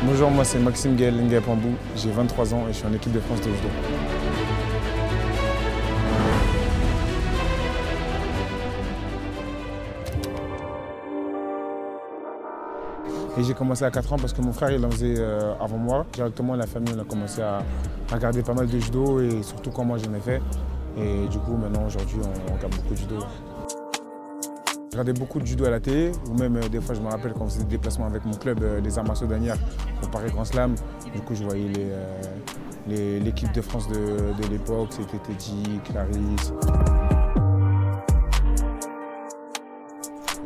Bonjour, moi c'est Maxime Gaël Pambou, j'ai 23 ans et je suis en équipe de France de judo. Et j'ai commencé à 4 ans parce que mon frère il en faisait avant moi. Directement la famille on a commencé à regarder pas mal de judo et surtout quand moi j'en ai fait. Et du coup maintenant aujourd'hui on regarde beaucoup de judo. Je regardais beaucoup de judo à la télé, ou même des fois je me rappelle quand on faisait des déplacements avec mon club des arts martiaux d'Anières au Paris Grand Slam. Du coup je voyais l'équipe de France de l'époque, c'était Teddy, Clarisse.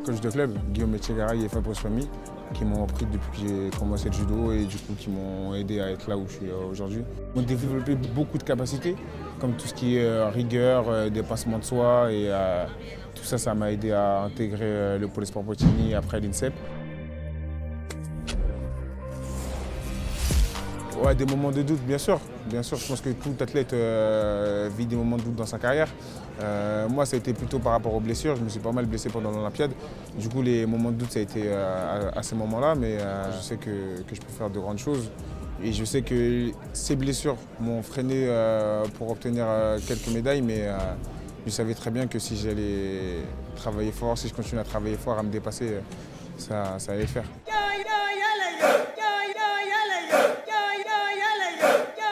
Coach de club, Guillaume Etchegaray et Fabrice Fami, qui m'ont appris depuis que j'ai commencé le judo et du coup qui m'ont aidé à être là où je suis aujourd'hui. Ils ont développé beaucoup de capacités, comme tout ce qui est rigueur, dépassement de soi et tout ça, ça m'a aidé à intégrer le pôle sport Bottini après l'INSEP. Ouais, des moments de doute, bien sûr. Bien sûr, je pense que tout athlète vit des moments de doute dans sa carrière. Moi, ça a été plutôt par rapport aux blessures. Je me suis pas mal blessé pendant l'Olympiade. Du coup, les moments de doute, ça a été à ces moments-là. Mais je sais que je peux faire de grandes choses. Et je sais que ces blessures m'ont freiné pour obtenir quelques médailles. Mais je savais très bien que si j'allais travailler fort, si je continuais à travailler fort, à me dépasser, ça allait le faire.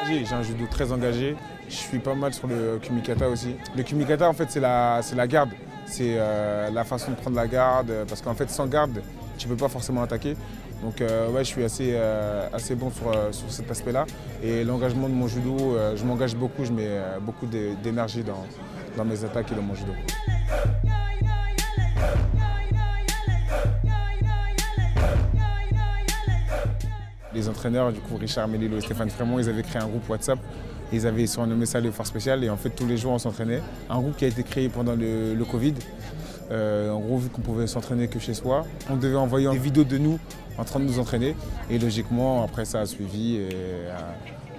J'ai un judo très engagé, je suis pas mal sur le kumikata aussi. Le kumikata en fait c'est la garde, c'est la façon de prendre la garde parce qu'en fait sans garde tu peux pas forcément attaquer. Donc ouais, je suis assez bon sur cet aspect-là et l'engagement de mon judo, je m'engage beaucoup, je mets beaucoup d'énergie dans mes attaques et dans mon judo. Les entraîneurs, du coup, Richard Melilo et Stéphane Frémont, ils avaient créé un groupe WhatsApp. Ils avaient surnommé ça le Force Spécial et en fait tous les jours on s'entraînait. Un groupe qui a été créé pendant le Covid. En gros, vu qu'on pouvait s'entraîner que chez soi, on devait envoyer des vidéos de nous en train de nous entraîner. Et logiquement, après ça a suivi et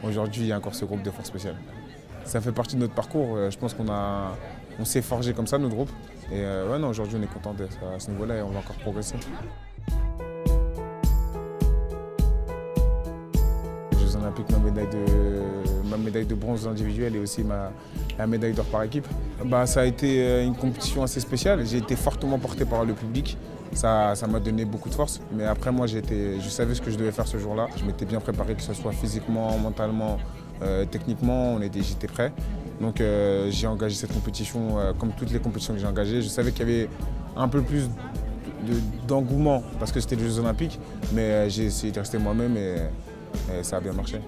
aujourd'hui il y a encore ce groupe de Force Spéciale. Ça fait partie de notre parcours. Je pense qu'on s'est forgé comme ça, notre groupe. Et ouais, non, aujourd'hui on est content d'être à ce niveau-là et on va encore progresser. Olympique, ma médaille de bronze individuelle et aussi la médaille d'or par équipe. Ça a été une compétition assez spéciale. J'ai été fortement porté par le public. Ça m'a donné beaucoup de force. Mais après, moi, je savais ce que je devais faire ce jour-là. Je m'étais bien préparé, que ce soit physiquement, mentalement, techniquement. J'étais prêt. Donc j'ai engagé cette compétition comme toutes les compétitions que j'ai engagées. Je savais qu'il y avait un peu plus d'engouement parce que c'était les Jeux Olympiques. Mais j'ai essayé de rester moi-même et ça a bien marché.